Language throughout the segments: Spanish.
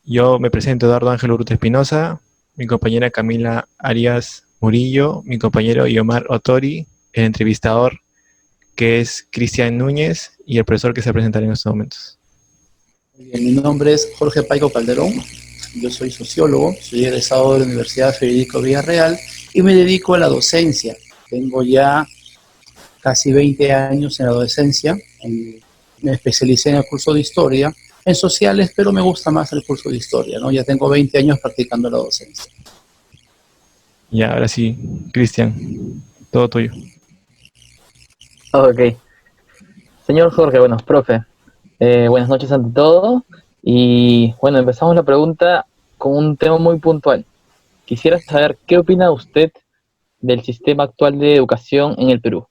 Yo me presento Eduardo Ángel Urrutia Espinosa, mi compañera Camila Arias Murillo, mi compañero Yomar Otori, el entrevistador que es Cristian Núñez y el profesor que se presentará en estos momentos. Bien, mi nombre es Jorge Paico Calderón, yo soy sociólogo, soy egresado de la Universidad Federico Villarreal y me dedico a la docencia. Tengo ya casi 20 años en la docencia, me especialicé en el curso de historia, en sociales, pero me gusta más el curso de historia, ¿no? Ya tengo 20 años practicando la docencia. Y ahora sí, Cristian, todo tuyo. Ok. Señor Jorge, bueno, profe, buenas noches ante todo. Y bueno, empezamos la pregunta con un tema muy puntual. Quisiera saber qué opina usted del sistema actual de educación en el Perú.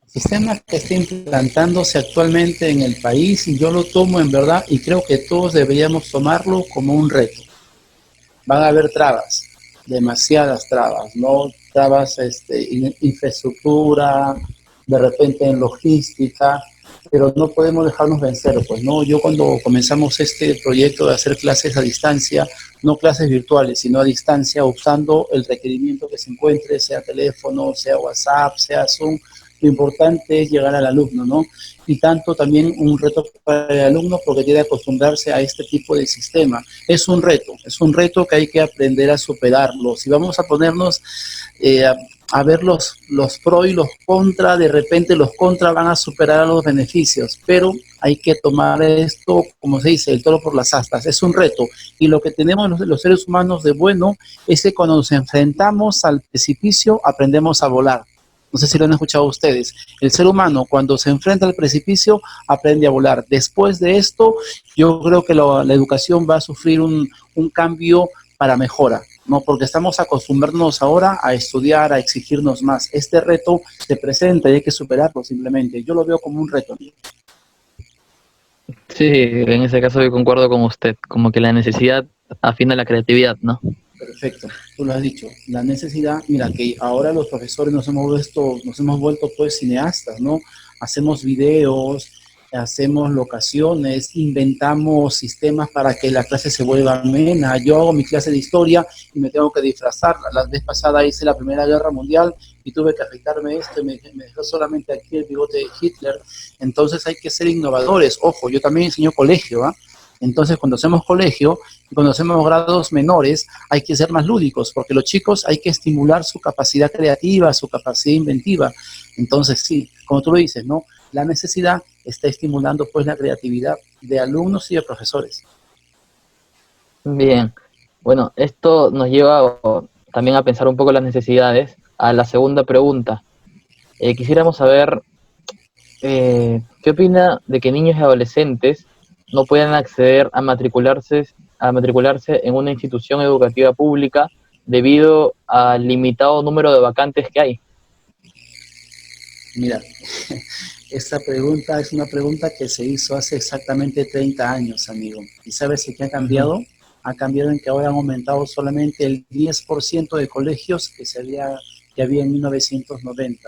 Sistema que está implantándose actualmente en el país y yo lo tomo en verdad y creo que todos deberíamos tomarlo como un reto. Van a haber trabas, demasiadas trabas, ¿no? Trabas infraestructura, de repente en logística, pero no podemos dejarnos vencer, pues, ¿no? Yo cuando comenzamos este proyecto de hacer clases a distancia, no clases virtuales, sino a distancia, usando el requerimiento que se encuentre, sea teléfono, sea WhatsApp, sea Zoom, lo importante es llegar al alumno, ¿no? Y tanto también un reto para el alumno porque tiene que acostumbrarse a este tipo de sistema. Es un reto que hay que aprender a superarlo. Si vamos a ponernos a ver los pros y los contras, de repente los contras van a superar a los beneficios, pero hay que tomar esto, como se dice, el toro por las astas. Es un reto y lo que tenemos los seres humanos de bueno es que cuando nos enfrentamos al precipicio aprendemos a volar. No sé si lo han escuchado ustedes. El ser humano, cuando se enfrenta al precipicio, aprende a volar. Después de esto, yo creo que la educación va a sufrir un cambio para mejora, ¿no? Porque estamos acostumbrándonos ahora a estudiar, a exigirnos más. Este reto se presenta y hay que superarlo simplemente. Yo lo veo como un reto. Sí, en ese caso yo concuerdo con usted, como que la necesidad afina la creatividad, ¿no? Perfecto, tú lo has dicho. La necesidad, mira, que ahora los profesores nos hemos vuelto pues cineastas, ¿no? Hacemos videos, hacemos locaciones, inventamos sistemas para que la clase se vuelva amena. Yo hago mi clase de historia y me tengo que disfrazar. La vez pasada hice la Primera Guerra Mundial y tuve que afeitarme esto y me dejó solamente aquí el bigote de Hitler. Entonces hay que ser innovadores. Ojo, yo también enseño colegio, ¿ah? Entonces, cuando hacemos colegio y cuando hacemos grados menores, hay que ser más lúdicos, porque los chicos hay que estimular su capacidad creativa, su capacidad inventiva. Entonces, sí, como tú lo dices, ¿no? La necesidad está estimulando pues la creatividad de alumnos y de profesores. Bien, bueno, esto nos lleva también a pensar un poco las necesidades. A la segunda pregunta, quisiéramos saber qué opina de que niños y adolescentes no puedan acceder a matricularse en una institución educativa pública debido al limitado número de vacantes que hay. Mira, esta pregunta es una pregunta que se hizo hace exactamente 30 años, amigo. ¿Y sabes qué ha Ujú. cambiado? Ha cambiado en que ahora han aumentado solamente el 10% de colegios que había en 1990.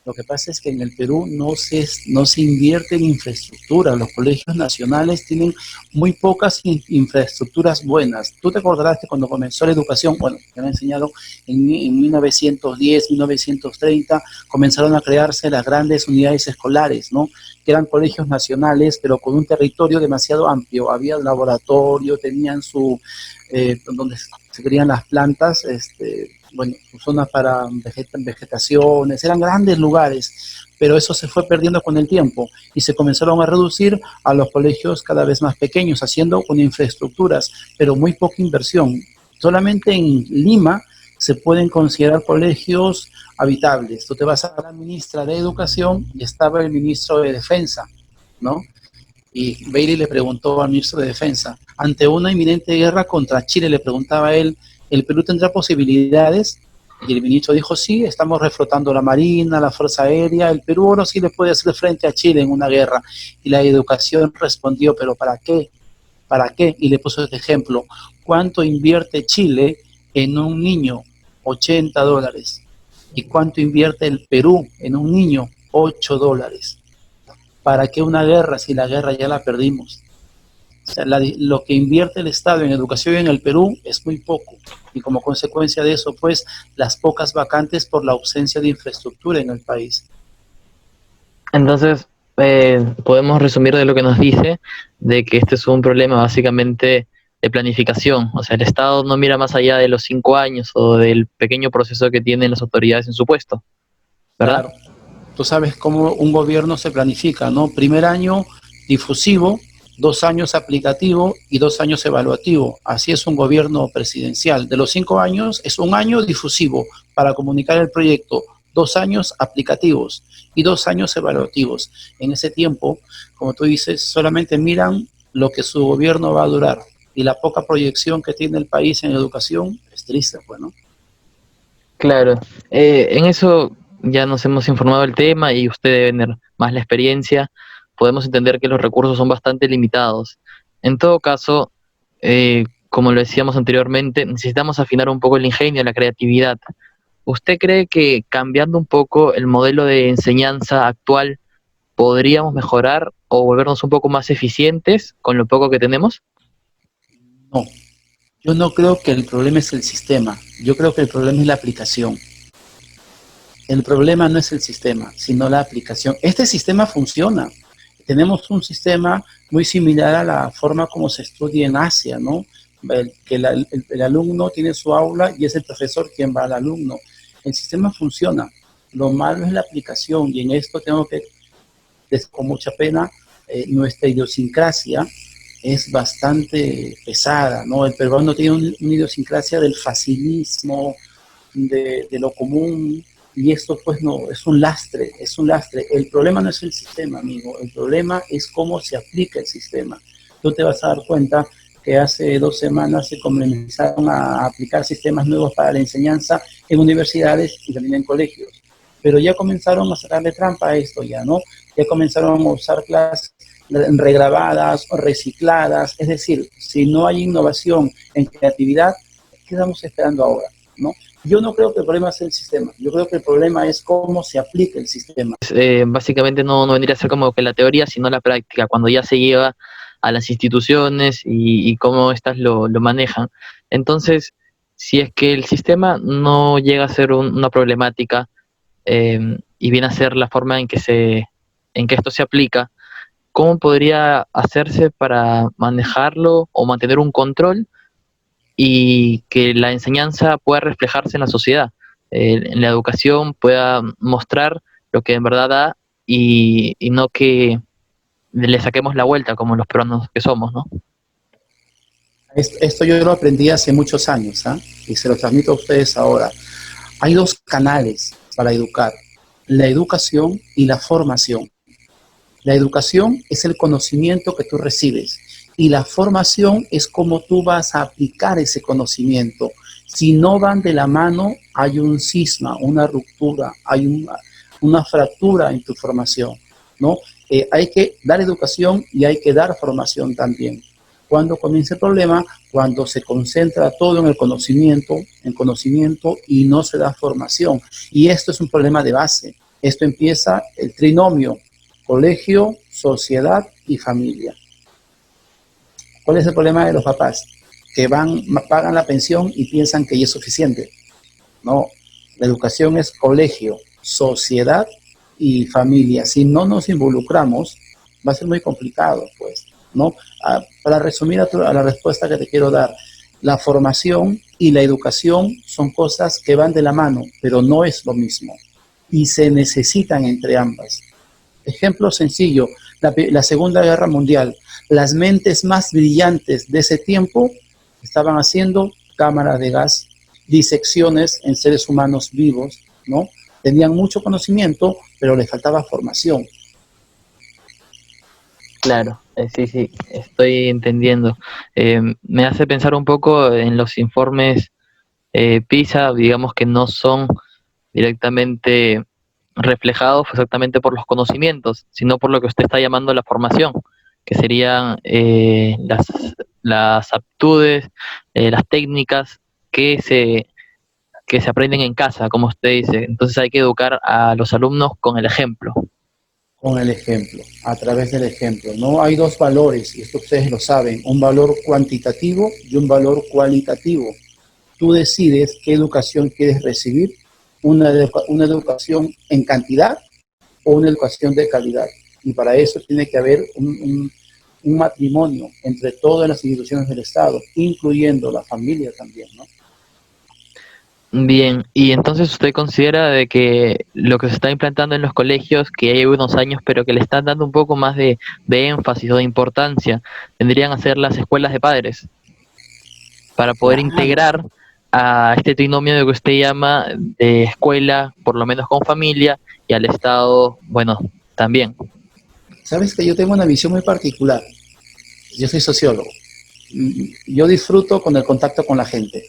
Lo que pasa es que en el Perú no se invierte en infraestructura. Los colegios nacionales tienen muy pocas infraestructuras buenas. Tú te acordarás que cuando comenzó la educación, bueno, te han enseñado en 1910, 1930, comenzaron a crearse las grandes unidades escolares, ¿no? Que eran colegios nacionales, pero con un territorio demasiado amplio. Había laboratorio, tenían donde se crían las plantas, bueno, zonas para vegetaciones, eran grandes lugares, pero eso se fue perdiendo con el tiempo y se comenzaron a reducir a los colegios cada vez más pequeños, haciendo con infraestructuras, pero muy poca inversión. Solamente en Lima se pueden considerar colegios habitables. Tú te vas a la ministra de Educación y estaba el ministro de Defensa, ¿no? Y Bailey le preguntó al ministro de Defensa, ante una inminente guerra contra Chile, le preguntaba a él, ¿el Perú tendrá posibilidades? Y el ministro dijo, sí, estamos reflotando la Marina, la Fuerza Aérea, el Perú ahora sí le puede hacer frente a Chile en una guerra. Y la educación respondió, ¿pero para qué? ¿Para qué? Y le puso este ejemplo, ¿cuánto invierte Chile en un niño? $80. ¿Y cuánto invierte el Perú en un niño? $8. ¿Para qué una guerra si la guerra ya la perdimos? O sea, lo que invierte el Estado en educación en el Perú es muy poco. Y como consecuencia de eso, pues, las pocas vacantes por la ausencia de infraestructura en el país. Entonces, podemos resumir de lo que nos dice, de que este es un problema básicamente de planificación. O sea, el Estado no mira más allá de los 5 años o del pequeño proceso que tienen las autoridades en su puesto, ¿verdad? Claro, tú sabes cómo un gobierno se planifica, ¿no? Primer año difusivo, 2 años aplicativo y 2 años evaluativo. Así es un gobierno presidencial. De los 5 años es un año difusivo para comunicar el proyecto, 2 años aplicativos y 2 años evaluativos. En ese tiempo, como tú dices, solamente miran lo que su gobierno va a durar y la poca proyección que tiene el país en educación es triste, bueno. Claro, en eso ya nos hemos informado del tema y usted debe tener más la experiencia. Podemos entender que los recursos son bastante limitados. En todo caso, como lo decíamos anteriormente, necesitamos afinar un poco el ingenio, la creatividad. ¿Usted cree que cambiando un poco el modelo de enseñanza actual podríamos mejorar o volvernos un poco más eficientes con lo poco que tenemos? No, yo no creo que el problema es el sistema, yo creo que el problema es la aplicación. El problema no es el sistema, sino la aplicación. Este sistema funciona. Tenemos un sistema muy similar a la forma como se estudia en Asia, ¿no? Que el alumno tiene su aula y es el profesor quien va al alumno. El sistema funciona. Lo malo es la aplicación y en esto tengo que, con mucha pena, nuestra idiosincrasia es bastante pesada, ¿no? El peruano tiene una idiosincrasia del facilismo, de lo común, y esto pues no, es un lastre, es un lastre. El problema no es el sistema, amigo, el problema es cómo se aplica el sistema. Tú te vas a dar cuenta que hace 2 semanas se comenzaron a aplicar sistemas nuevos para la enseñanza en universidades y también en colegios, pero ya comenzaron a sacarle trampa a esto ya, ¿no? Ya comenzaron a usar clases regrabadas o recicladas, es decir, si no hay innovación en creatividad, ¿qué estamos esperando ahora? ¿No? Yo no creo que el problema sea el sistema, yo creo que el problema es cómo se aplica el sistema. Básicamente no vendría a ser como que la teoría, sino la práctica, cuando ya se lleva a las instituciones y cómo éstas lo manejan. Entonces, si es que el sistema no llega a ser una problemática y viene a ser la forma en que esto se aplica, ¿cómo podría hacerse para manejarlo o mantener un control y que la enseñanza pueda reflejarse en la sociedad? En la educación pueda mostrar lo que en verdad da y no que le saquemos la vuelta como los peruanos que somos, ¿no? Esto yo lo aprendí hace muchos años, ¿eh? Y se lo transmito a ustedes ahora. Hay dos canales para educar, la educación y la formación. La educación es el conocimiento que tú recibes y la formación es cómo tú vas a aplicar ese conocimiento. Si no van de la mano, hay un cisma, una ruptura, hay una fractura en tu formación, ¿no? Hay que dar educación y hay que dar formación también. Cuando comienza el problema, cuando se concentra todo en el conocimiento y no se da formación. Y esto es un problema de base. Esto empieza el trinomio: colegio, sociedad y familia. ¿Cuál es el problema de los papás? Que pagan la pensión y piensan que ya es suficiente. No, la educación es colegio, sociedad y familia. Si no nos involucramos, va a ser muy complicado, pues, ¿no? Para resumir a la respuesta que te quiero dar, la formación y la educación son cosas que van de la mano, pero no es lo mismo. Y se necesitan entre ambas. Ejemplo sencillo, la Segunda Guerra Mundial. Las mentes más brillantes de ese tiempo estaban haciendo cámaras de gas, disecciones en seres humanos vivos, ¿no? Tenían mucho conocimiento, pero les faltaba formación. Claro, sí, estoy entendiendo. Me hace pensar un poco en los informes PISA, digamos que no son directamente reflejados exactamente por los conocimientos, sino por lo que usted está llamando la formación, que serían las aptitudes, las técnicas que se aprenden en casa, como usted dice. Entonces hay que educar a los alumnos con el ejemplo. Con el ejemplo, a través del ejemplo. No hay dos valores, y esto ustedes lo saben, un valor cuantitativo y un valor cualitativo. Tú decides qué educación quieres recibir, una educación en cantidad o una educación de calidad. Y para eso tiene que haber un matrimonio entre todas las instituciones del Estado, incluyendo la familia también, ¿no? Bien, y entonces usted considera de que lo que se está implantando en los colegios, que hay unos años, pero que le están dando un poco más de énfasis o de importancia, vendrían a ser las escuelas de padres, para poder Claro. integrar a este trinomio de que usted llama de escuela, por lo menos con familia, y al Estado, bueno, también. Sabes que yo tengo una visión muy particular. Yo soy sociólogo. Yo disfruto con el contacto con la gente.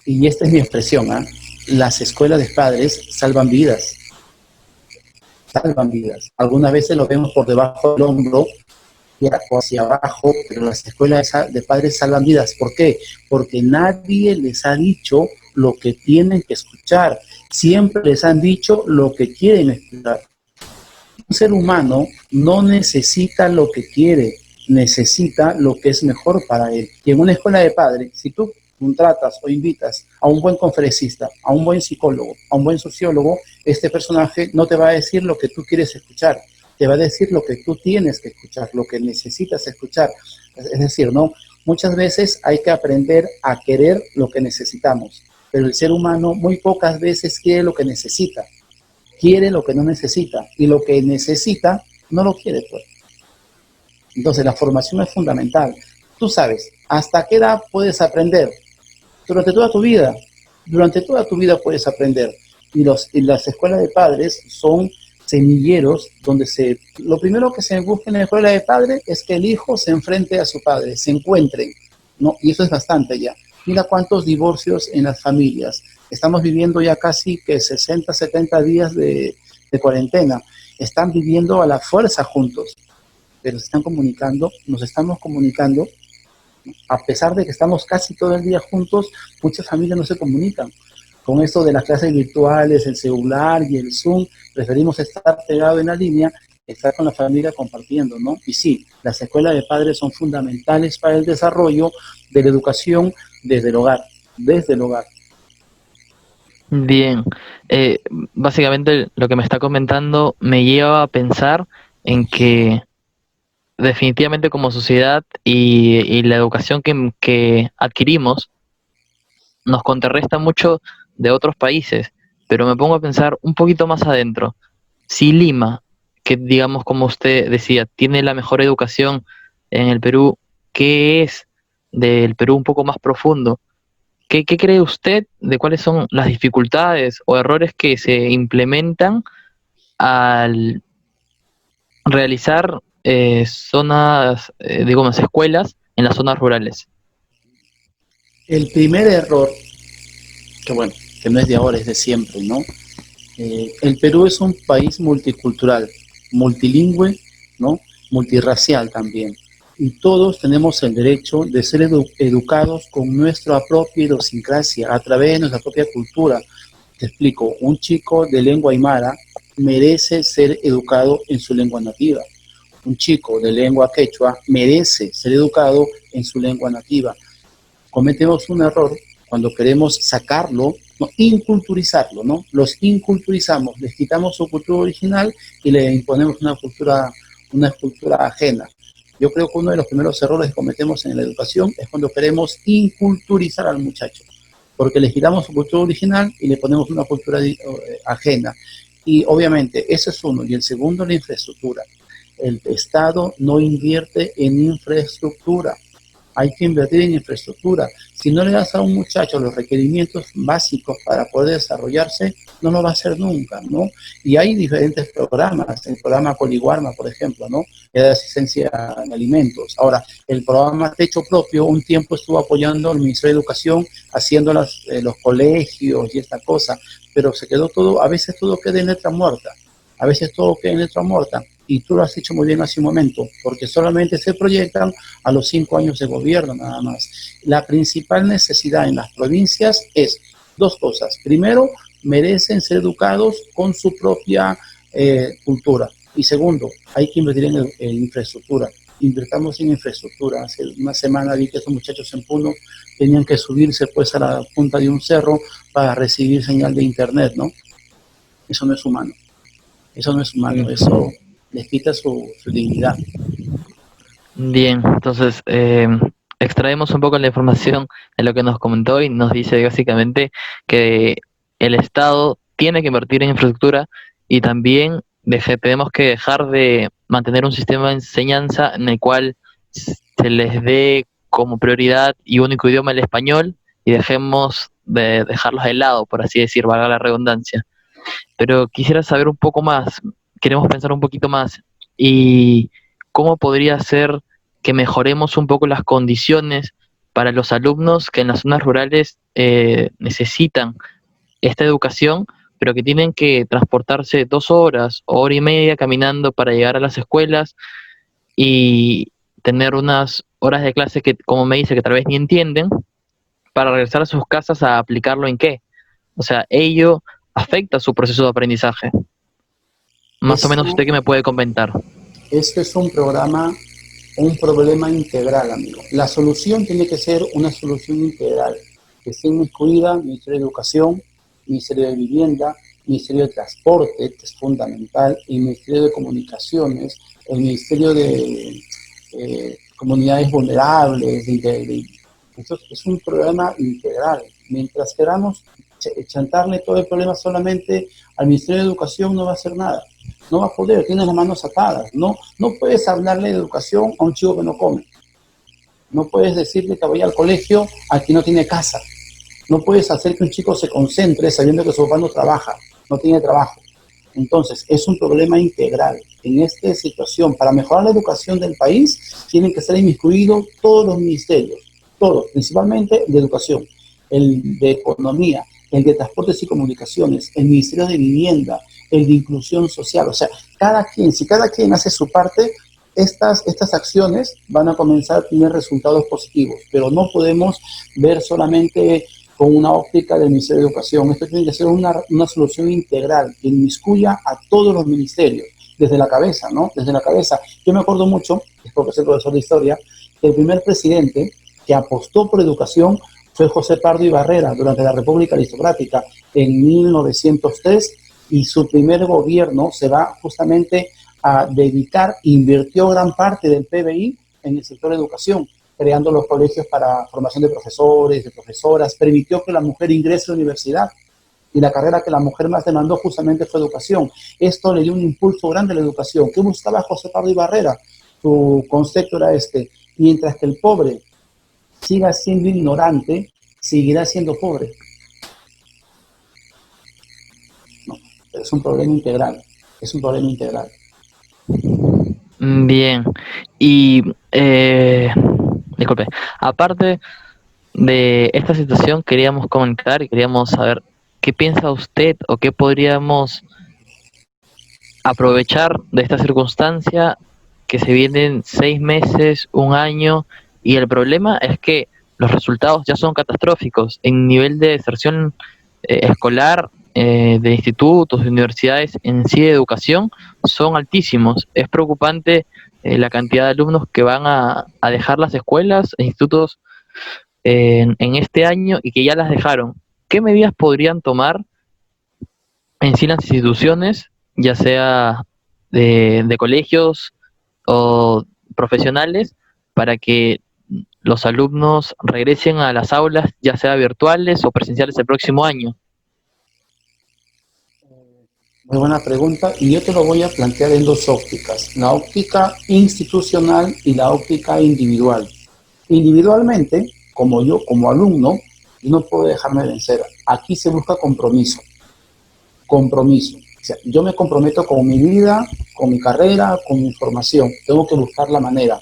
Y esta es mi expresión, ¿ah? Las escuelas de padres salvan vidas. Salvan vidas. Algunas veces lo vemos por debajo del hombro o hacia abajo, pero las escuelas de padres salvan vidas. ¿Por qué? Porque nadie les ha dicho lo que tienen que escuchar. Siempre les han dicho lo que quieren escuchar. Un ser humano no necesita lo que quiere, necesita lo que es mejor para él. Y en una escuela de padres, si tú contratas o invitas a un buen conferencista, a un buen psicólogo, a un buen sociólogo, este personaje no te va a decir lo que tú quieres escuchar, te va a decir lo que tú tienes que escuchar, lo que necesitas escuchar. Es decir, ¿no? Muchas veces hay que aprender a querer lo que necesitamos, pero el ser humano muy pocas veces quiere lo que necesita. Quiere lo que no necesita, y lo que necesita no lo quiere, pues. Entonces la formación es fundamental. Tú sabes, ¿hasta qué edad puedes aprender? Durante toda tu vida. Durante toda tu vida puedes aprender. Y las escuelas de padres son semilleros donde lo primero que se busca en la escuela de padres es que el hijo se enfrente a su padre, se encuentren, ¿no? Y eso es bastante ya. Mira cuántos divorcios en las familias. Estamos viviendo ya casi que 60, 70 días de cuarentena. Están viviendo a la fuerza juntos, pero se están comunicando, nos estamos comunicando. A pesar de que estamos casi todo el día juntos, muchas familias no se comunican. Con esto de las clases virtuales, el celular y el Zoom, preferimos estar pegado en la línea, estar con la familia compartiendo, ¿no? Y sí, las escuelas de padres son fundamentales para el desarrollo de la educación desde el hogar, desde el hogar. Bien, básicamente lo que me está comentando me lleva a pensar en que definitivamente como sociedad y la educación que adquirimos nos contrarresta mucho de otros países, pero me pongo a pensar un poquito más adentro. Si Lima, que digamos como usted decía, tiene la mejor educación en el Perú, ¿qué es del Perú un poco más profundo? ¿Qué cree usted de cuáles son las dificultades o errores que se implementan al realizar zonas, digamos, escuelas en las zonas rurales? El primer error, que bueno, que no es de ahora, es de siempre, ¿no? El Perú es un país multicultural, multilingüe, ¿no? Multirracial también. Y todos tenemos el derecho de ser educados con nuestra propia idiosincrasia, a través de nuestra propia cultura. Te explico, un chico de lengua aymara merece ser educado en su lengua nativa. Un chico de lengua quechua merece ser educado en su lengua nativa. Cometemos un error cuando queremos sacarlo, ¿no? Inculturizarlo, ¿no? Los inculturizamos, les quitamos su cultura original y le imponemos una cultura ajena. Yo creo que uno de los primeros errores que cometemos en la educación es cuando queremos inculturizar al muchacho, porque le quitamos su cultura original y le ponemos una cultura ajena. Y obviamente ese es uno. Y el segundo, la infraestructura. El Estado no invierte en infraestructura. Hay que invertir en infraestructura. Si no le das a un muchacho los requerimientos básicos para poder desarrollarse, no lo va a hacer nunca, ¿no? Y hay diferentes programas, el programa Coliguarma, por ejemplo, ¿no? Que da asistencia en alimentos. Ahora, el programa Techo Propio un tiempo estuvo apoyando al Ministerio de Educación, haciendo los colegios y esta cosa, pero se quedó todo, a veces todo queda en letra muerta, a veces todo queda en letra muerta. Y tú lo has dicho muy bien hace un momento, porque solamente se proyectan a los 5 años de gobierno nada más. La principal necesidad en las provincias es dos cosas. Primero, merecen ser educados con su propia cultura. Y segundo, hay que invertir en infraestructura. Invertamos en infraestructura. Hace una semana vi que estos muchachos en Puno tenían que subirse pues a la punta de un cerro para recibir señal de internet, ¿no? Eso no es humano. Eso no es humano. Eso les quita su dignidad. Bien, entonces extraemos un poco la información de lo que nos comentó y nos dice básicamente que el Estado tiene que invertir en infraestructura y también tenemos que dejar de mantener un sistema de enseñanza en el cual se les dé como prioridad y único idioma el español y dejemos de dejarlos de lado, por así decir, valga la redundancia. Pero quisiera saber un poco más, queremos pensar un poquito más y cómo podría ser que mejoremos un poco las condiciones para los alumnos que en las zonas rurales necesitan esta educación, pero que tienen que transportarse 2 horas o hora y media caminando para llegar a las escuelas y tener unas horas de clase que, como me dice, que tal vez ni entienden, para regresar a sus casas a aplicarlo en qué. O sea, ello afecta su proceso de aprendizaje. Más o menos, Esto, ¿usted qué me puede comentar? esto es un problema integral, amigo. La solución tiene que ser una solución integral, que esté incluida el Ministerio de Educación, Ministerio de Vivienda, Ministerio de Transporte, que es fundamental, el Ministerio de Comunicaciones, el Ministerio de Comunidades Vulnerables. Esto es un problema integral. Mientras queramos chantarle todo el problema solamente al Ministerio de Educación, no va a hacer nada. No va a poder, tiene las manos atadas. No puedes hablarle de educación a un chico que no come. No puedes decirle que vaya al colegio a quien no tiene casa. No puedes hacer que un chico se concentre sabiendo que su papá no trabaja, no tiene trabajo. Entonces, es un problema integral. En esta situación, para mejorar la educación del país, tienen que ser inmiscuidos todos los ministerios, todos, principalmente el de educación, el de economía, el de transportes y comunicaciones, el Ministerio de Vivienda, el de inclusión social. O sea, si cada quien hace su parte, estas acciones van a comenzar a tener resultados positivos, pero no podemos ver solamente con una óptica del Ministerio de Educación. Esto tiene que ser una solución integral que inmiscuya a todos los ministerios, desde la cabeza, ¿no? Desde la cabeza. Yo me acuerdo mucho, porque soy profesor de historia, que el primer presidente que apostó por educación fue José Pardo y Barrera durante la República Aristocrática en 1903, y su primer gobierno se va justamente a dedicar, invirtió gran parte del PBI en el sector de educación, creando los colegios para formación de profesores, de profesoras, permitió que la mujer ingrese a la universidad, y la carrera que la mujer más demandó justamente fue educación. Esto le dio un impulso grande a la educación. ¿Qué buscaba José Pardo y Barrera? Su concepto era este: mientras que el pobre siga siendo ignorante, seguirá siendo pobre. No, es un problema integral, es un problema integral. Bien, y disculpe, aparte de esta situación queríamos comentar y queríamos saber qué piensa usted o qué podríamos aprovechar de esta circunstancia que se vienen 6 meses, un año, y el problema es que los resultados ya son catastróficos en nivel de deserción escolar, de institutos, de universidades, en sí de educación, son altísimos. Es preocupante la cantidad de alumnos que van a dejar las escuelas e institutos en este año y que ya las dejaron. ¿Qué medidas podrían tomar en sí las instituciones, ya sea de colegios o profesionales, para que los alumnos regresen a las aulas, ya sea virtuales o presenciales el próximo año? Muy buena pregunta, y yo te lo voy a plantear en dos ópticas: la óptica institucional y la óptica individual. Individualmente, como yo, como alumno, yo no puedo dejarme vencer. Aquí se busca compromiso. Compromiso. O sea, yo me comprometo con mi vida, con mi carrera, con mi formación. Tengo que buscar la manera.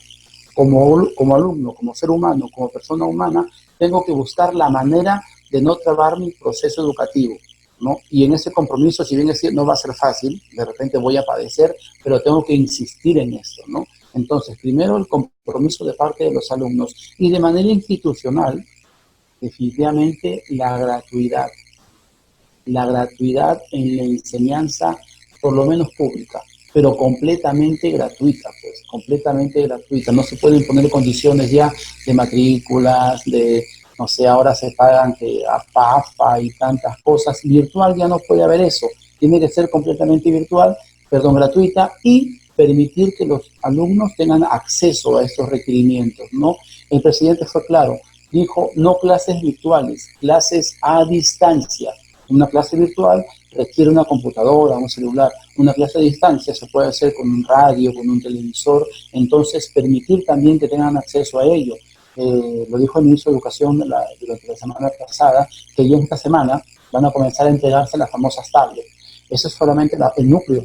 Como alumno, como ser humano, como persona humana, tengo que buscar la manera de no trabar mi proceso educativo, ¿no? Y en ese compromiso, si bien es cierto, no va a ser fácil, de repente voy a padecer, pero tengo que insistir en esto, ¿no? Entonces, primero el compromiso de parte de los alumnos, y de manera institucional, definitivamente la gratuidad en la enseñanza, por lo menos pública. pero completamente gratuita, pues, completamente gratuita. No se pueden poner condiciones ya de matrículas, no sé, ahora se pagan que APA y tantas cosas. Virtual ya no puede haber eso. Tiene que ser completamente virtual, perdón, gratuita, y permitir que los alumnos tengan acceso a estos requerimientos, ¿no? El presidente fue claro, dijo no clases virtuales, clases a distancia. Una clase virtual requiere una computadora, un celular. Una clase a distancia se puede hacer con un radio, con un televisor, entonces permitir también que tengan acceso a ello. Lo dijo el ministro de Educación durante la semana pasada, que ya esta semana van a comenzar a entregarse las famosas tablets. Eso es solamente el núcleo,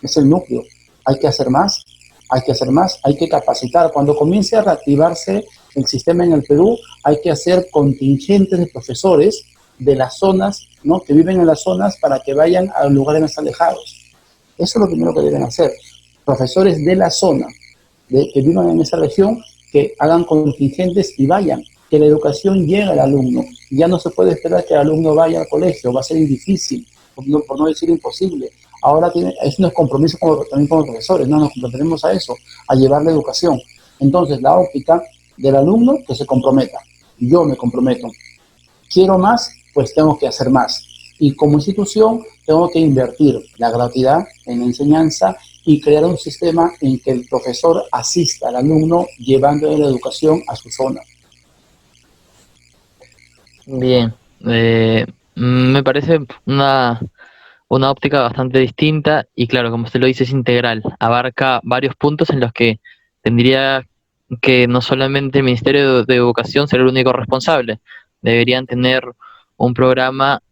es el núcleo. Hay que hacer más, hay que hacer más, hay que capacitar. Cuando comience a reactivarse el sistema en el Perú, hay que hacer contingentes de profesores de las zonas, ¿no?, que viven en las zonas para que vayan a lugares más alejados. Eso es lo primero que deben hacer. Profesores de la zona, que vivan en esa región, que hagan contingentes y vayan, que la educación llegue al alumno. Ya no se puede esperar que el alumno vaya al colegio, va a ser difícil, por no decir imposible. Ahora eso no es compromiso también con los profesores, no nos comprometemos a eso, a llevar la educación. Entonces, la óptica del alumno, que se comprometa. Yo me comprometo. Quiero más, pues tengo que hacer más. Y como institución, tengo que invertir la gratuidad en la enseñanza y crear un sistema en que el profesor asista al alumno llevándole la educación a su zona. Bien, me parece una óptica bastante distinta y claro, como usted lo dice, es integral, abarca varios puntos en los que tendría que no solamente el Ministerio de Educación ser el único responsable, deberían tener un programa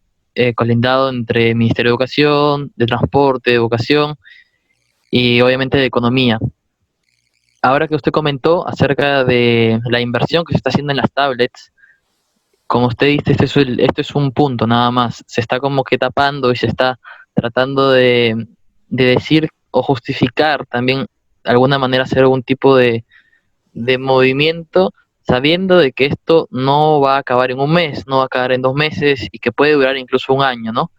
colindado entre Ministerio de Educación, de Transporte, de Educación y obviamente de Economía. Ahora que usted comentó acerca de la inversión que se está haciendo en las tablets, como usted dice, esto es un punto nada más. Se está como que tapando y se está tratando de decir o justificar también de alguna manera hacer algún tipo de movimiento sabiendo de que esto no va a acabar en un mes, no va a acabar en 2 meses y que puede durar incluso un año, ¿no?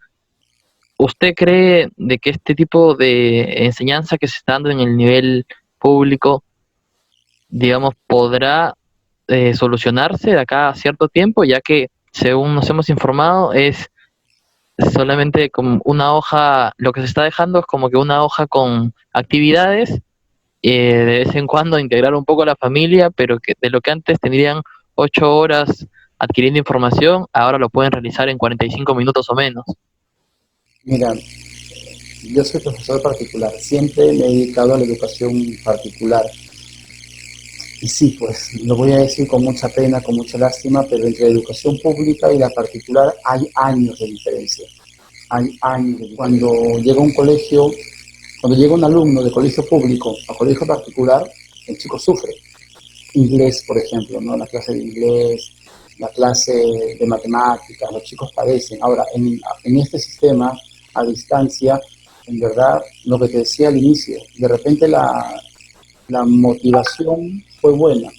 ¿Usted cree de que este tipo de enseñanza que se está dando en el nivel público, digamos, podrá solucionarse de acá a cierto tiempo, ya que según nos hemos informado es solamente como una hoja, lo que se está dejando es como que una hoja con actividades, de vez en cuando integrar un poco a la familia, pero que de lo que antes tendrían 8 horas adquiriendo información, ahora lo pueden realizar en 45 minutos o menos. Mira, yo soy profesor particular, siempre me he dedicado a la educación particular. Y sí, pues lo voy a decir con mucha pena, con mucha lástima, pero entre la educación pública y la particular hay años de diferencia. Hay años. Cuando llega un colegio, cuando llega un alumno de colegio público a colegio particular, el chico sufre. Inglés, por ejemplo, ¿no? La clase de inglés, la clase de matemáticas, los chicos padecen. Ahora, en este sistema, a distancia, en verdad, lo que te decía al inicio, de repente la motivación fue buena,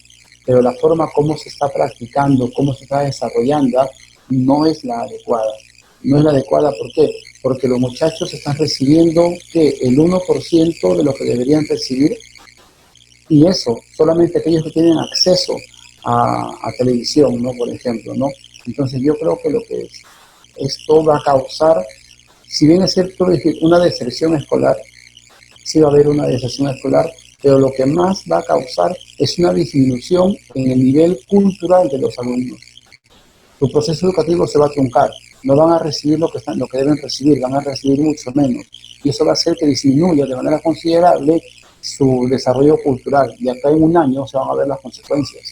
pero la forma como se está practicando, cómo se está desarrollando, no es la adecuada. No es la adecuada, ¿por qué? Porque los muchachos están recibiendo que el 1% de lo que deberían recibir, y eso, solamente aquellos que tienen acceso a televisión, ¿no? Por ejemplo, ¿no? Entonces yo creo que esto va a causar, si bien es cierto, una deserción escolar, sí va a haber una deserción escolar, pero lo que más va a causar es una disminución en el nivel cultural de los alumnos. Su proceso educativo se va a truncar, no van a recibir lo que deben recibir, van a recibir mucho menos, y eso va a hacer que disminuya de manera considerable su desarrollo cultural, y acá en un año se van a ver las consecuencias.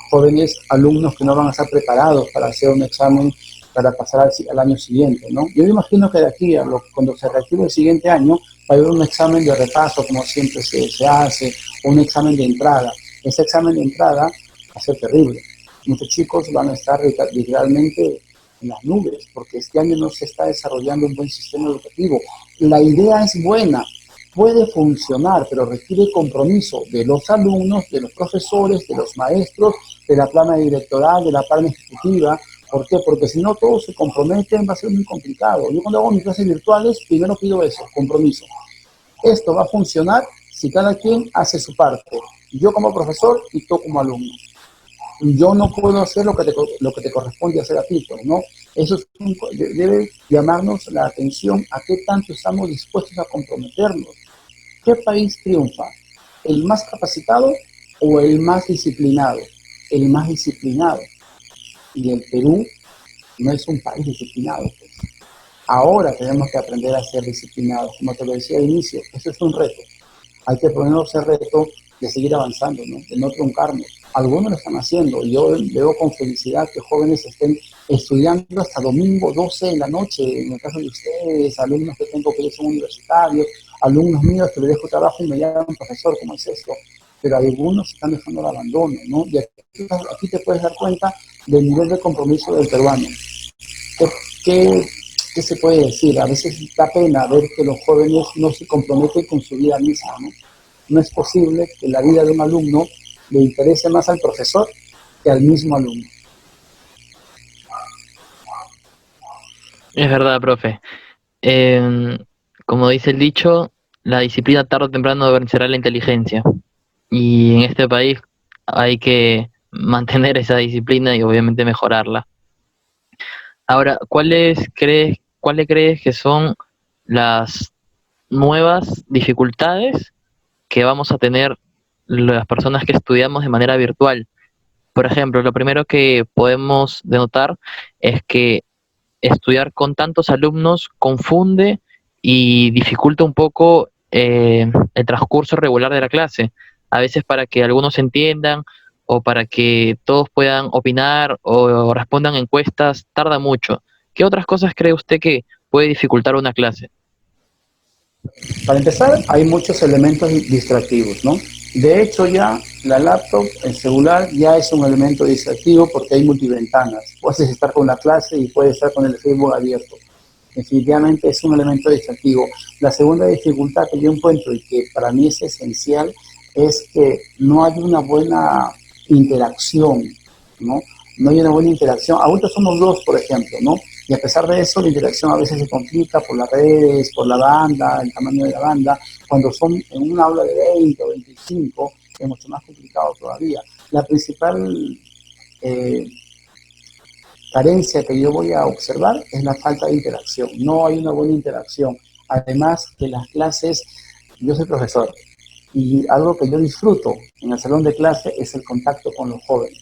Jóvenes alumnos que no van a estar preparados para hacer un examen para pasar al año siguiente, ¿no? Yo me imagino que de aquí cuando se reactive el siguiente año va a haber un examen de repaso, como siempre se hace, o un examen de entrada. Ese examen de entrada va a ser terrible. Muchos chicos van a estar literalmente en las nubes, porque este año no se está desarrollando un buen sistema educativo. La idea es buena, puede funcionar, pero requiere compromiso de los alumnos, de los profesores, de los maestros, de la plana directoral, de la plana ejecutiva. ¿Por qué? Porque si no todos se comprometen va a ser muy complicado. Yo cuando hago mis clases virtuales, primero pido eso, compromiso. Esto va a funcionar si cada quien hace su parte. Yo como profesor y tú como alumno. Yo no puedo hacer lo que te corresponde hacer a ti, pues, ¿no? Eso debe llamarnos la atención a qué tanto estamos dispuestos a comprometernos. ¿Qué país triunfa? ¿El más capacitado o el más disciplinado? El más disciplinado. Y el Perú no es un país disciplinado, pues. Ahora tenemos que aprender a ser disciplinados. Como te lo decía al inicio, eso es un reto. Hay que ponernos el reto de seguir avanzando, ¿no? De no truncarnos. Algunos lo están haciendo y yo veo con felicidad que jóvenes estén estudiando hasta domingo 12 de la noche, en el caso de ustedes, alumnos que tengo que son universitarios, alumnos míos que les dejo trabajo y me llaman profesor, ¿cómo es esto? Pero algunos están dejando el abandono, ¿no? Y aquí te puedes dar cuenta del nivel de compromiso del peruano. ¿Qué se puede decir? A veces da pena ver que los jóvenes no se comprometen con su vida misma, ¿no? No es posible que la vida de un alumno le interese más al profesor que al mismo alumno. Es verdad, profe. Como dice el dicho, la disciplina tarde o temprano vencerá la inteligencia. Y en este país hay que mantener esa disciplina y obviamente mejorarla. Ahora, cuáles crees que son las nuevas dificultades que vamos a tener las personas que estudiamos de manera virtual? Por ejemplo, lo primero que podemos denotar es que estudiar con tantos alumnos confunde y dificulta un poco el transcurso regular de la clase. A veces para que algunos entiendan o para que todos puedan opinar o respondan encuestas, tarda mucho. ¿Qué otras cosas cree usted que puede dificultar una clase? Para empezar, hay muchos elementos distractivos, ¿no? De hecho, ya la laptop, el celular, ya es un elemento distractivo porque hay multiventanas. Puedes estar con la clase y puedes estar con el Facebook abierto. Definitivamente es un elemento distractivo. La segunda dificultad que yo encuentro y que para mí es esencial es que no hay una buena interacción, ¿no? No hay una buena interacción. Ahorita somos dos, por ejemplo, ¿no? Y a pesar de eso, la interacción a veces se complica por las redes, por la banda, el tamaño de la banda. Cuando son en un aula de 20 o 25, es mucho más complicado todavía. La principal carencia que yo voy a observar es la falta de interacción. No hay una buena interacción. Además que las clases, yo soy profesor, y algo que yo disfruto en el salón de clase es el contacto con los jóvenes.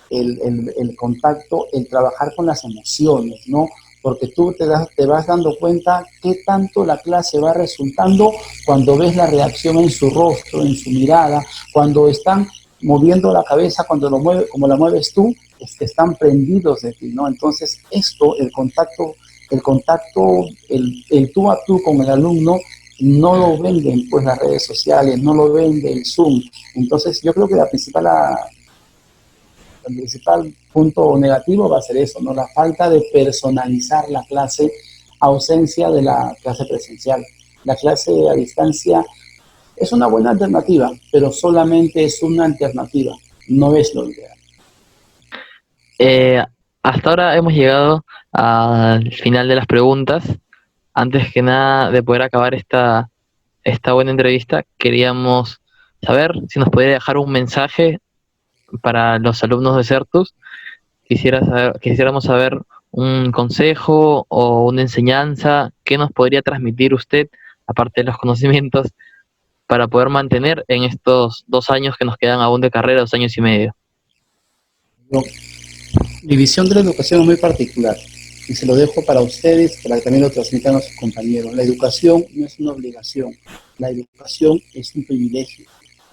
El contacto, el trabajar con las emociones, ¿no? Porque tú te vas dando cuenta qué tanto la clase va resultando cuando ves la reacción en su rostro, en su mirada, cuando están moviendo la cabeza, cuando lo mueve, como la mueves tú, están prendidos de ti, ¿no? Entonces esto, el tú a tú con el alumno, no lo venden pues las redes sociales, no lo vende el Zoom. Entonces yo creo que el principal punto negativo va a ser eso, ¿no? La falta de personalizar la clase, ausencia de la clase presencial. La clase a distancia es una buena alternativa, pero solamente es una alternativa, no es lo ideal. Eh, Hasta ahora hemos llegado al final de las preguntas. Antes que nada de poder acabar esta buena entrevista, queríamos saber si nos podría dejar un mensaje para los alumnos de Certus. Quisiéramos saber un consejo o una enseñanza que nos podría transmitir usted, aparte de los conocimientos, para poder mantener en estos 2 años que nos quedan aún de carrera, 2 años y medio. No, mi visión de la educación es muy particular y se lo dejo para ustedes, para que también lo transmitan a sus compañeros. La educación no es una obligación, la educación es un privilegio,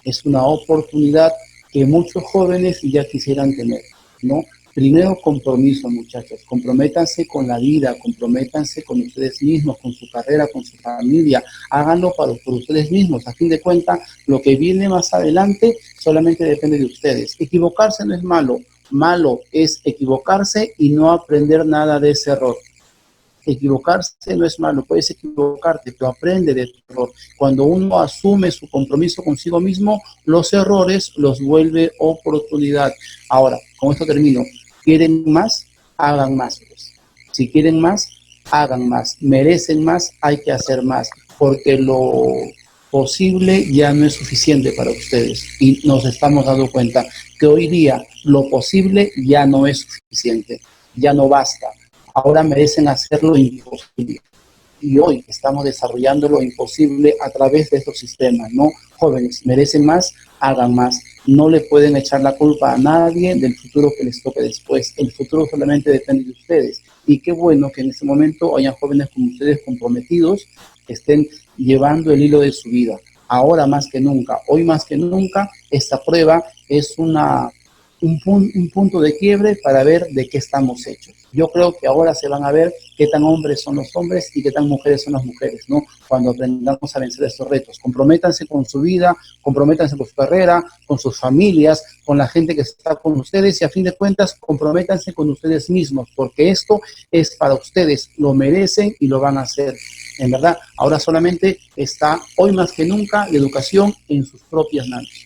es una oportunidad que muchos jóvenes ya quisieran tener, ¿no? Primero, compromiso, muchachos. Comprométanse con la vida, comprométanse con ustedes mismos, con su carrera, con su familia. Háganlo por ustedes mismos. A fin de cuentas, lo que viene más adelante solamente depende de ustedes. Equivocarse no es malo. Malo es equivocarse y no aprender nada de ese error. Equivocarse no es malo, puedes equivocarte, pero aprende de tu error. Cuando uno asume su compromiso consigo mismo, los errores los vuelve oportunidad. Ahora, con esto termino. ¿Quieren más? Hagan más. Pues. Si quieren más, hagan más. Merecen más, hay que hacer más. porque lo posible ya no es suficiente para ustedes y nos estamos dando cuenta que hoy día lo posible ya no es suficiente, ya no basta. Ahora merecen hacer lo imposible. Y hoy estamos desarrollando lo imposible a través de estos sistemas, ¿no? Jóvenes, merecen más, hagan más. No le pueden echar la culpa a nadie del futuro que les toque después. El futuro solamente depende de ustedes. Y qué bueno que en este momento hayan jóvenes como ustedes comprometidos, que estén llevando el hilo de su vida. Ahora más que nunca, hoy más que nunca, esta prueba es un punto de quiebre para ver de qué estamos hechos. Yo creo que ahora se van a ver qué tan hombres son los hombres y qué tan mujeres son las mujeres, ¿no? Cuando aprendamos a vencer estos retos. Comprométanse con su vida, comprométanse con su carrera, con sus familias, con la gente que está con ustedes y a fin de cuentas comprométanse con ustedes mismos, porque esto es para ustedes, lo merecen y lo van a hacer. En verdad, ahora solamente está, hoy más que nunca, la educación en sus propias manos.